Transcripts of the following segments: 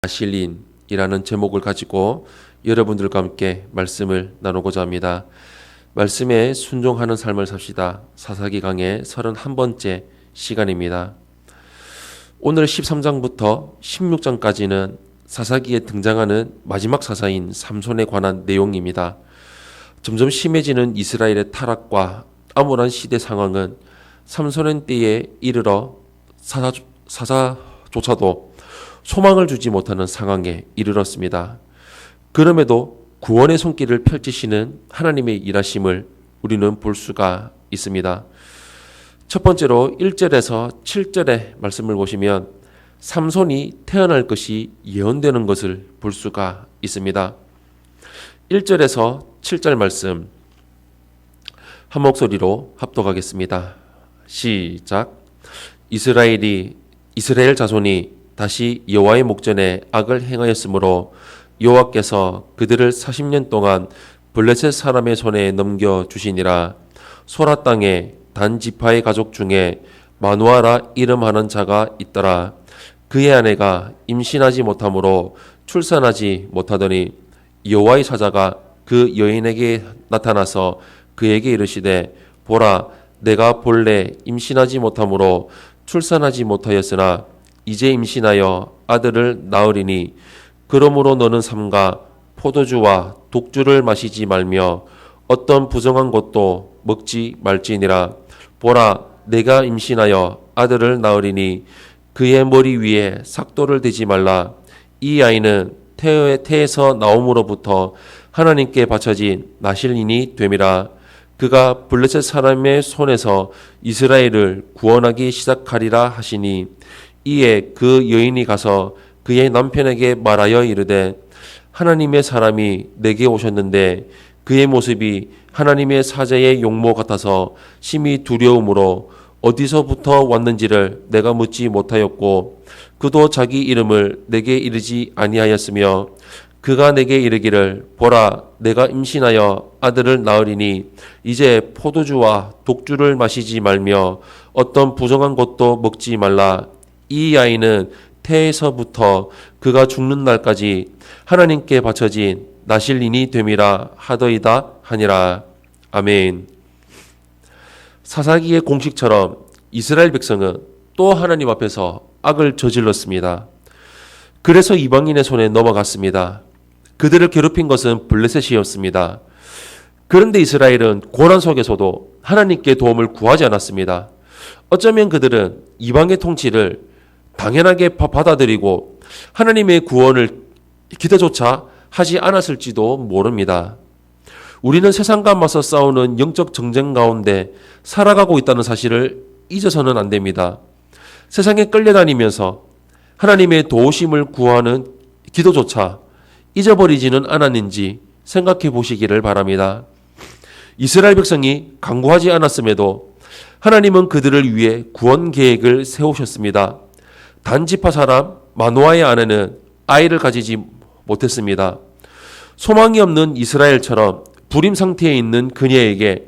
나실린이라는 제목을 가지고 여러분들과 함께 말씀을 나누고자 합니다. 말씀에 순종하는 삶을 삽시다. 사사기 강의 31번째 시간입니다. 오늘 13장부터 16장까지는 사사기에 등장하는 마지막 사사인 삼손에 관한 내용입니다. 점점 심해지는 이스라엘의 타락과 암울한 시대 상황은 삼손의 때에 이르러 사사조차도 소망을 주지 못하는 상황에 이르렀습니다. 그럼에도 구원의 손길을 펼치시는 하나님의 일하심을 우리는 볼 수가 있습니다. 첫 번째로 1절에서 7절의 말씀을 보시면 삼손이 태어날 것이 예언되는 것을 볼 수가 있습니다. 1절에서 7절 말씀 한 목소리로 합독하겠습니다. 시작. 이스라엘 자손이 다시 여호와의 목전에 악을 행하였으므로 여호와께서 그들을 40년 동안 블레셋 사람의 손에 넘겨주시니라. 소라 땅에 단 지파의 가족 중에 마누아라 이름하는 자가 있더라. 그의 아내가 임신하지 못하므로 출산하지 못하더니 여호와의 사자가 그 여인에게 나타나서 그에게 이르시되 보라, 내가 본래 임신하지 못하므로 출산하지 못하였으나 이제 임신하여 아들을 낳으리니 그러므로 너는 삼가 포도주와 독주를 마시지 말며 어떤 부정한 것도 먹지 말지니라. 보라, 내가 임신하여 아들을 낳으리니 그의 머리 위에 삭도를 대지 말라. 이 아이는 태에서 나옴으로부터 하나님께 바쳐진 나실인이 됨이라. 그가 블레셋 사람의 손에서 이스라엘을 구원하기 시작하리라 하시니 이에 그 여인이 가서 그의 남편에게 말하여 이르되 하나님의 사람이 내게 오셨는데 그의 모습이 하나님의 사자의 용모 같아서 심히 두려움으로 어디서부터 왔는지를 내가 묻지 못하였고 그도 자기 이름을 내게 이르지 아니하였으며 그가 내게 이르기를 보라, 내가 임신하여 아들을 낳으리니 이제 포도주와 독주를 마시지 말며 어떤 부정한 것도 먹지 말라. 이 아이는 태에서부터 그가 죽는 날까지 하나님께 바쳐진 나실인이 됨이라 하더이다 하니라. 아멘. 사사기의 공식처럼 이스라엘 백성은 또 하나님 앞에서 악을 저질렀습니다. 그래서 이방인의 손에 넘어갔습니다. 그들을 괴롭힌 것은 블레셋이었습니다. 그런데 이스라엘은 고난 속에서도 하나님께 도움을 구하지 않았습니다. 어쩌면 그들은 이방의 통치를 당연하게 받아들이고 하나님의 구원을 기대조차 하지 않았을지도 모릅니다. 우리는 세상과 맞서 싸우는 영적 정쟁 가운데 살아가고 있다는 사실을 잊어서는 안 됩니다. 세상에 끌려다니면서 하나님의 도우심을 구하는 기도조차 잊어버리지는 않았는지 생각해 보시기를 바랍니다. 이스라엘 백성이 간구하지 않았음에도 하나님은 그들을 위해 구원 계획을 세우셨습니다. 단지파 사람 마노아의 아내는 아이를 가지지 못했습니다. 소망이 없는 이스라엘처럼 불임 상태에 있는 그녀에게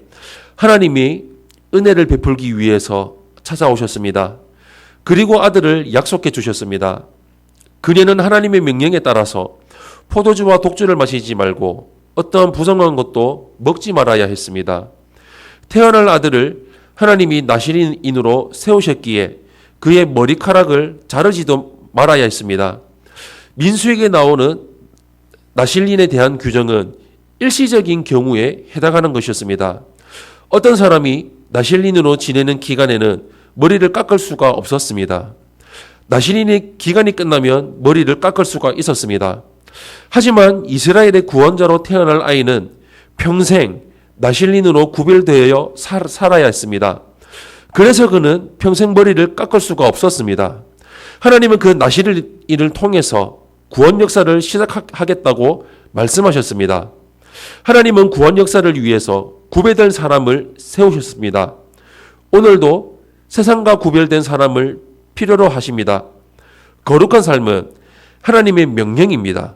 하나님이 은혜를 베풀기 위해서 찾아오셨습니다. 그리고 아들을 약속해 주셨습니다. 그녀는 하나님의 명령에 따라서 포도주와 독주를 마시지 말고 어떤 부정한 것도 먹지 말아야 했습니다. 태어날 아들을 하나님이 나실인으로 세우셨기에 그의 머리카락을 자르지도 말아야 했습니다. 민수에게 나오는 나실린에 대한 규정은 일시적인 경우에 해당하는 것이었습니다. 어떤 사람이 나실린으로 지내는 기간에는 머리를 깎을 수가 없었습니다. 나실린의 기간이 끝나면 머리를 깎을 수가 있었습니다. 하지만 이스라엘의 구원자로 태어날 아이는 평생 나실린으로 구별되어 살아야 했습니다. 그래서 그는 평생 머리를 깎을 수가 없었습니다. 하나님은 그 나실인을 통해서 구원 역사를 시작하겠다고 말씀하셨습니다. 하나님은 구원 역사를 위해서 구별된 사람을 세우셨습니다. 오늘도 세상과 구별된 사람을 필요로 하십니다. 거룩한 삶은 하나님의 명령입니다.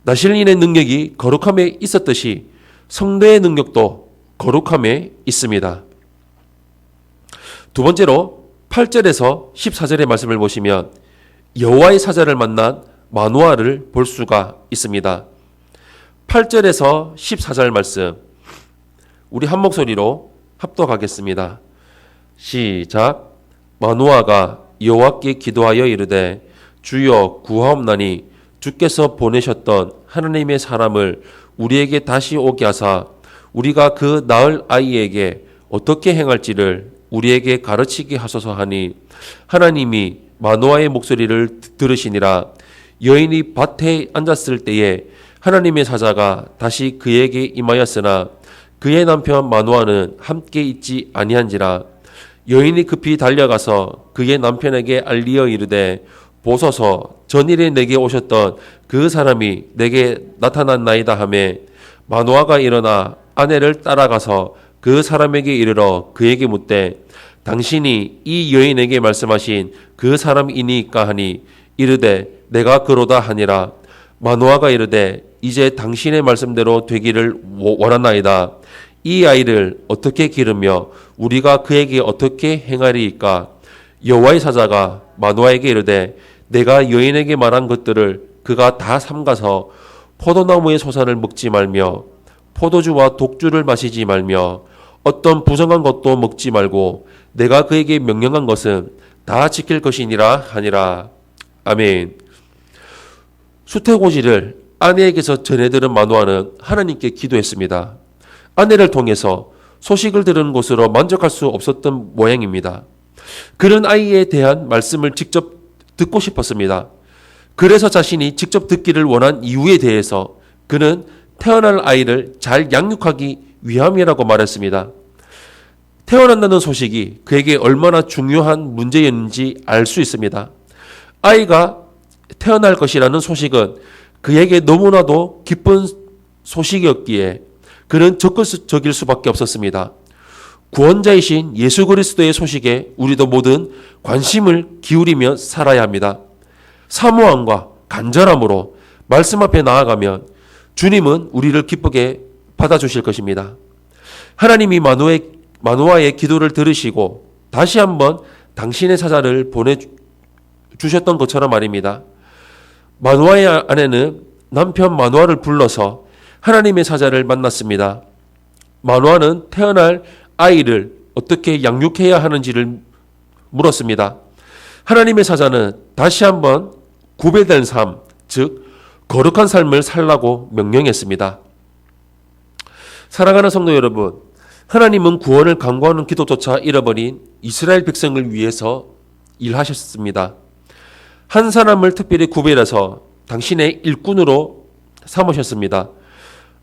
나실인의 능력이 거룩함에 있었듯이 성도의 능력도 거룩함에 있습니다. 두 번째로 8절에서 14절의 말씀을 보시면 여호와의 사자를 만난 마노아를 볼 수가 있습니다. 8절에서 14절 말씀 우리 한 목소리로 합독하겠습니다. 시작. 마노아가 여호와께 기도하여 이르되 주여 구하옵나니 주께서 보내셨던 하나님의 사람을 우리에게 다시 오게 하사 우리가 그 낳을 아이에게 어떻게 행할지를 우리에게 가르치게 하소서 하니 하나님이 마노아의 목소리를 들으시니라. 여인이 밭에 앉았을 때에 하나님의 사자가 다시 그에게 임하였으나 그의 남편 마노아는 함께 있지 아니한지라. 여인이 급히 달려가서 그의 남편에게 알리어 이르되 보소서 전일에 내게 오셨던 그 사람이 내게 나타났나이다 하매 마노아가 일어나 아내를 따라가서 그 사람에게 이르러 그에게 묻되 당신이 이 여인에게 말씀하신 그 사람이니까 하니 이르되 내가 그로다 하니라. 마노아가 이르되 이제 당신의 말씀대로 되기를 원하나이다. 이 아이를 어떻게 기르며 우리가 그에게 어떻게 행하리이까? 여호와의 사자가 마노아에게 이르되 내가 여인에게 말한 것들을 그가 다 삼가서 포도나무의 소산을 먹지 말며 포도주와 독주를 마시지 말며 어떤 부정한 것도 먹지 말고 내가 그에게 명령한 것은 다 지킬 것이니라 하니라. 아멘. 수태고지를 아내에게서 전해들은 마노아는 하나님께 기도했습니다. 아내를 통해서 소식을 들은 것으로 만족할 수 없었던 모양입니다. 그는 아이에 대한 말씀을 직접 듣고 싶었습니다. 그래서 자신이 직접 듣기를 원한 이유에 대해서 그는 태어날 아이를 잘 양육하기 위함이라고 말했습니다. 태어난다는 소식이 그에게 얼마나 중요한 문제였는지 알 수 있습니다. 아이가 태어날 것이라는 소식은 그에게 너무나도 기쁜 소식이었기에 그는 적극적일 수밖에 없었습니다. 구원자이신 예수 그리스도의 소식에 우리도 모든 관심을 기울이며 살아야 합니다. 사모함과 간절함으로 말씀 앞에 나아가면 주님은 우리를 기쁘게 받아주실 것입니다. 하나님이 마노아의 기도를 들으시고 다시 한번 당신의 사자를 보내주셨던 것처럼 말입니다. 마노아의 아내는 남편 마노아를 불러서 하나님의 사자를 만났습니다. 마노아는 태어날 아이를 어떻게 양육해야 하는지를 물었습니다. 하나님의 사자는 다시 한번 구별된 삶, 즉 거룩한 삶을 살라고 명령했습니다. 사랑하는 성도 여러분, 하나님은 구원을 간구하는 기도조차 잃어버린 이스라엘 백성을 위해서 일하셨습니다. 한 사람을 특별히 구별해서 당신의 일꾼으로 삼으셨습니다.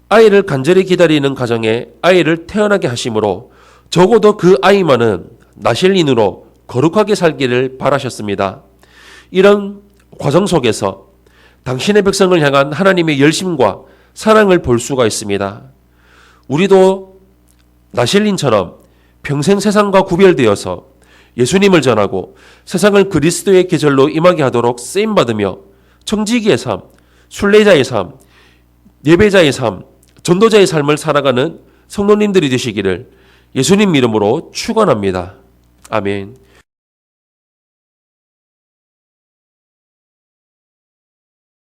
아이를 간절히 기다리는 가정에 아이를 태어나게 하심으로 적어도 그 아이만은 나실인으로 거룩하게 살기를 바라셨습니다. 이런 과정 속에서 당신의 백성을 향한 하나님의 열심과 사랑을 볼 수가 있습니다. 우리도 나실린처럼 평생 세상과 구별되어서 예수님을 전하고 세상을 그리스도의 계절로 임하게 하도록 쓰임받으며 청지기의 삶, 순례자의 삶, 예배자의 삶, 전도자의 삶을 살아가는 성도님들이 되시기를 예수님 이름으로 축원합니다. 아멘.